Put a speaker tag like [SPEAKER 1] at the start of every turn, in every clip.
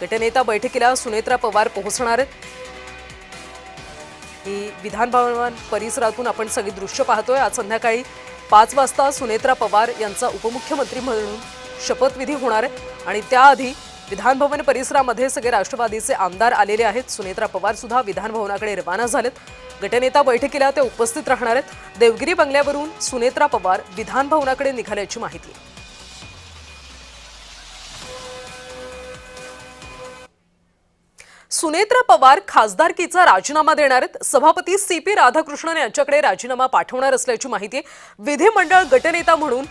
[SPEAKER 1] गटनेता बैठकीला सुनेत्रा पवार पोहोचणार आहेत। ही विधान भवन परिसरातून आपण सगळी दृश्य पाहतोय। आज संध्याकाळी 5 वाजता सुनेत्रा पवार यांचा उपमुख्यमंत्री म्हणून शपथविधी होणार आहे आणि त्याआधी विधान भवन परिसरामध्ये सगळे राष्ट्रवादीचे आमदार आलेले आहेत। सुनेत्रा पवार सुद्धा विधान भवनाकडे रवाना झालेत। गटनेता बैठकीला ते उपस्थित राहणार आहेत। देवगिरी बंगल्यावरून सुनेत्रा पवार विधान भवनाकडे निघाल्याची माहिती आहे। सुनेत्रा पवार खासदारकीचा राजीनामा देणार आहेत। सभापती सीपी राधाकृष्णन यांच्याकडे राजीनामा पाठवणार असल्याची माहिती आहे। विधिमंडळ गटनेता म्हणून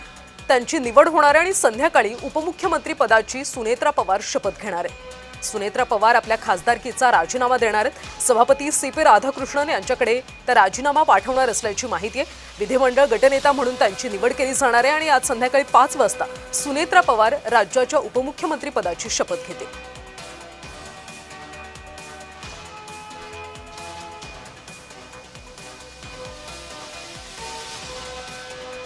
[SPEAKER 1] त्यांची निवड होणार आहे आणि संध्याकाळी उपमुख्यमंत्री पदाची सुनेत्रा पवार शपथ घेणार आहेत। सुनेत्रा पवार आपल्या खासदारकीचा राजीनामा देणार आहेत। सभापती सीपी राधाकृष्णन यांच्याकडे त्या राजीनामा पाठवणार असल्याची माहिती आहे। विधिमंडळ गटनेता म्हणून त्यांची निवड केली जाणार आहे आणि आज संध्याकाळी 5 वाजता सुनेत्रा पवार राज्याच्या उपमुख्यमंत्री पदाची शपथ घेतील।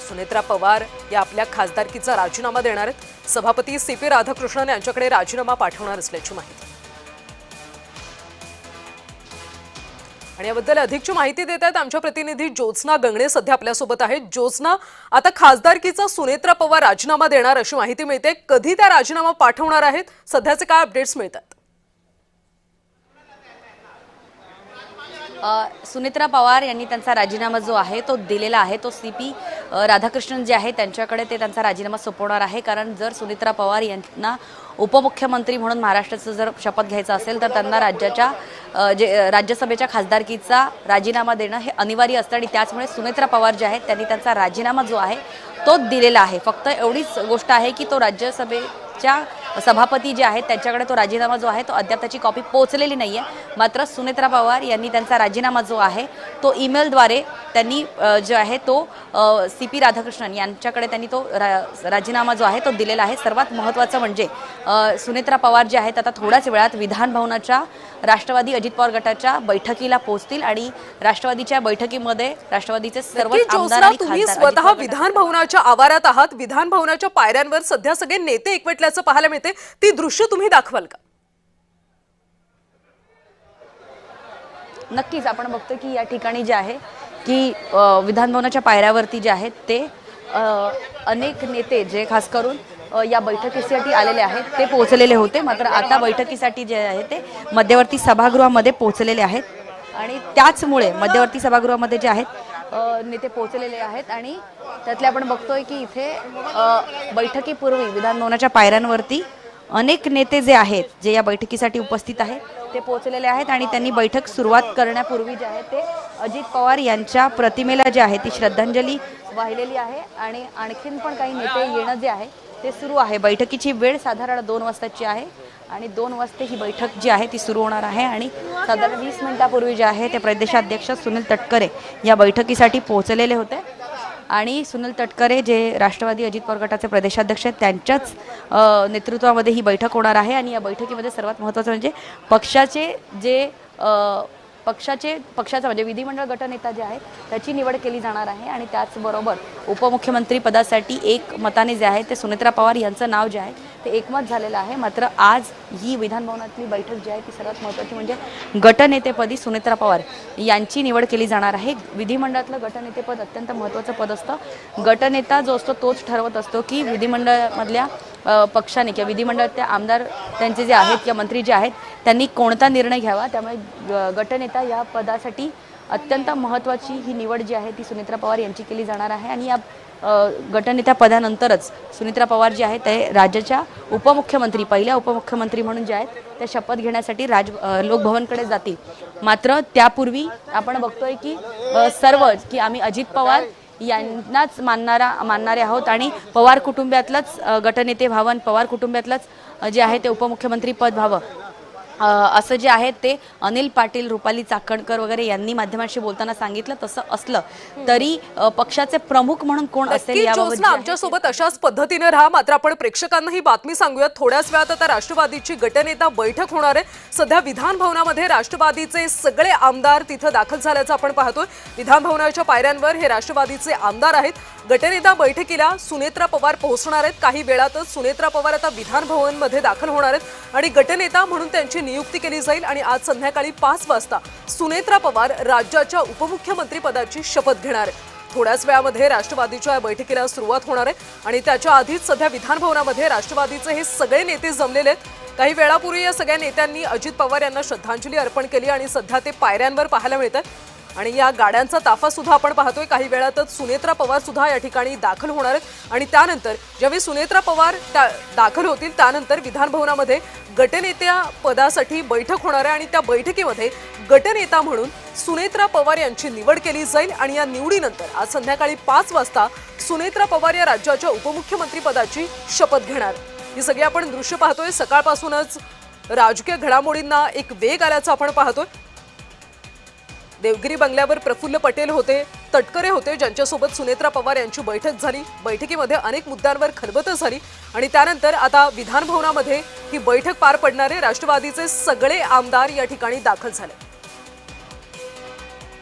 [SPEAKER 1] सुनेत्रा पवार या आपल्या खासदारकीचा राजीनामा देणार आहेत। सभापती सीपी राधाकृष्णन यांच्याकडे राजीनामा पाठवणार असल्याची माहिती आणि याबद्दल अधिकची माहिती देत आहेत आमच्या प्रतिनिधी ज्योत्स्ना गंगणे सध्या आपल्यासोबत आहेत। ज्योत्स्ना, आता खासदारकीचा सुनेत्रा पवार राजीनामा देणार अशी माहिती मिळते, कधी त्या राजीनामा पाठवणार आहेत, सध्याचे काय अपडेट्स मिळतात?
[SPEAKER 2] सुनेत्रा पवार यांनी त्यांचा राजीनामा जो आहे तो दिलेला आहे। तो सीपी राधाकृष्णन जे आहे त्यांच्याकडे ते त्यांचा राजीनामा सोपवणार आहे। कारण जर सुनेत्रा पवार यांना उपमुख्यमंत्री म्हणून महाराष्ट्राचं जर शपथ घ्यायचं असेल तर त्यांना राज्यसभेच्या खासदारकीचा राजीनामा देणं हे अनिवार्य असतं आणि त्याचमुळे सुनेत्रा पवार जे आहेत त्यांनी त्यांचा राजीनामा जो आहे तो दिलेला आहे। फक्त एवढीच गोष्ट आहे की तो राज्यसभेच्या सभापती जे आहेत त्यांच्याकडे तो राजीनामा जो आहे तो अद्याप त्याची कॉपी पोहोचलेली नाही आहे। मात्र सुनेत्रा पवार यांनी त्यांचा राजीनामा जो आहे तो ईमेलद्वारे त्यांनी जो आहे तो सीपी राधाकृष्णन यांच्याकडे त्यांनी तो राजीनामा जो आहे तो दिलेला आहे। सर्वात महत्त्वाचं म्हणजे सुनेत्रा पवार जे आहेत आता थोड्याच वेळात विधान भवनाच्या राष्ट्रवादी अजित पवार गटाच्या बैठकीला पोहोचतील आणि राष्ट्रवादीच्या बैठकीमध्ये राष्ट्रवादीचे सर्व आमदार आणि
[SPEAKER 1] तुम्ही स्वतः विधान भवनाच्या आवारात आहात, विधान भवनाच्या पायऱ्यांवर सध्या सगळे नेते एकवटल्याचं पाहायला मिळते, ती दृश्य तुम्ही दाखवाल का?
[SPEAKER 2] नक्कीच आपण बघतो की या ठिकाणी जे आहे की विधान भवनाच्या पायऱ्यावरती जे आहेत ते अनेक नेते जे खास करून या बैठकीसाठी आलेले आहेत ते पोहोचलेले होते। मात्र आता बैठकीसाठी जे आहे ते मध्यवर्ती सभागृहामध्ये पोहोचलेले आहेत आणि त्याचमुळे मध्यवर्ती सभागृहामध्ये जे आहेत नेते पोहोचलेले आहेत आणि त्यातले आपण बघतोय की इथे बैठकीपूर्वी विधान भवनाच्या पायऱ्यांवरती अनेक नेते जे आहेत जे या बैठकीसाठी उपस्थित आहेत ते पोहोचलेले आहेत आणि त्यांनी बैठक सुरुवात करण्यापूर्वी जे आहे ते अजित पवार यांच्या प्रतिमेला जे आहे ती श्रद्धांजली वाहिलेली आहे आणि आणखीन पण काही नेते येणं जे आहे ते सुरू आहे। बैठकीची वेळ साधारण 2 वाजताची आहे आणि 2 वाजता ही बैठक जी आहे ती सुरू होणार आहे आणि साधारण 20 मिनिटापूर्वी जे आहे ते प्रदेशाध्यक्ष सुनील तटकरे या बैठकीसाठी पोहोचलेले होते आणि सुनील तटकरे जे राष्ट्रवादी अजित पवार गटाचे प्रदेशाध्यक्ष आहेत त्यांच्याच नेतृत्वामध्ये ही बैठक होणार आहे आणि या बैठकीमध्ये सर्वात महत्त्वाचं म्हणजे पक्षाचा म्हणजे विधिमंडळ गटनेता जे आहेत त्याची निवड केली जाणार आहे आणि त्याचबरोबर उपमुख्यमंत्री पदासाठी एक मताने जे आहे ते सुनेत्रा पवार यांचं नाव जे आहे ते एकमत झालेलं आहे। मात्र आज ही विधान भवनातली बैठक जी आहे ती सर्वात महत्त्वाची म्हणजे गटनेतेपदी सुनेत्रा पवार यांची निवड केली जाणार आहे। विधिमंडळातलं गटनेतेपद अत्यंत महत्त्वाचं पद असतं। गटनेता जो असतो तोच ठरवत असतो की विधिमंडळामधल्या पक्षाने किंवा विधिमंडळातले आमदार त्यांचे जे आहेत किंवा मंत्री जे आहेत त्यांनी कोणता निर्णय घ्यावा। त्यामुळे गटनेता या पदासाठी अत्यंत महत्त्वाची ही निवड जी आहे ती सुनेत्रा पवार यांची केली जाणार आहे आणि या गटनेत्या पदानंतरच सुनेत्रा पवार जे आहेत ते राज्याच्या उपमुख्यमंत्री पहिल्या उपमुख्यमंत्री म्हणून जे आहेत त्या शपथ घेण्यासाठी लोकभवनकडे जातील। मात्र त्यापूर्वी आपण बघतोय की सर्व की आम्ही अजित पवार यांनाच मानणारे आहोत आणि पवार कुटुंबातलंच गटनेते व्हावं, पवार कुटुंबातलंच जे आहे ते उपमुख्यमंत्री पद व्हावं असं जे आहे ते अनिल पाटील, रुपाली चाकणकर वगैरे यांनी माध्यमांशी बोलताना सांगितलं। तसं असलं तरी पक्षाचे प्रमुख म्हणून कोण असेल याबाबत
[SPEAKER 1] आमच्यासोबत अशाच पद्धतीने राहा। मात्र आपण प्रेक्षकांना ही बातमी सांगूयात, थोड्याच वेळात आता राष्ट्रवादीची गटनेता बैठक होणार आहे। सध्या विधान भवनामध्ये राष्ट्रवादीचे सगळे आमदार तिथे दाखल झाल्याचं आपण पाहतोय। विधान भवनाच्या पायऱ्यांवर हे राष्ट्रवादीचे आमदार आहेत गटनेता बैठकीला सुनेत्रा पवार पोहोचणार आहेत। काही वेळातच सुनेत्रा पवार आता विधान भवनमध्ये दाखल होणार आहेत आणि गटनेता म्हणून त्यांची नियुक्ती केली जाईल आणि आज संध्याकाळी 5 वाजता सुनेत्रा पवार राज्याच्या उपमुख्यमंत्री पदाची शपथ घेणार आहेत। थोड्याच वेळामध्ये राष्ट्रवादीच्या बैठकीला सुरुवात होणार आहे आणि त्याच्या आधीच सध्या विधान भवनामध्ये राष्ट्रवादीचे हे सगळे नेते जमलेले आहेत। काही वेळापूर्वी या सगळ्या नेत्यांनी अजित पवार यांना श्रद्धांजली अर्पण केली आणि सध्या ते पायऱ्यांवर पाहायला मिळतात आणि या गाड्यांचा ताफा सुद्धा आपण पाहतोय। काही वेळातच सुनेत्रा पवार सुद्धा या ठिकाणी दाखल होणार आहेत आणि त्यानंतर ज्यावेळी सुनेत्रा पवार दाखल होतील त्यानंतर विधान भवनामध्ये गटनेत्या पदासाठी बैठक होणार आहे आणि त्या बैठकीमध्ये गटनेता म्हणून सुनेत्रा पवार यांची निवड केली जाईल आणि या निवडीनंतर आज संध्याकाळी 5 वाजता सुनेत्रा पवार या राज्याच्या उपमुख्यमंत्री पदाची शपथ घेणार। ही सगळी आपण दृश्य पाहतोय। सकाळपासूनच राजकीय घडामोडींना एक वेग आल्याचं आपण पाहतोय। देवगिरी बंगल्यावर प्रफुल्ल पटेल होते, तटकरे होते, ज्यांच्यासोबत सुनेत्रा पवार यांची बैठक झाली। बैठकीमध्ये अनेक मुद्द्यांवर खलबतं झाली आणि त्यानंतर आता विधान भवनामध्ये ही बैठक पार पडणार आहे। राष्ट्रवादीचे सगळे आमदार या ठिकाणी दाखल झाले।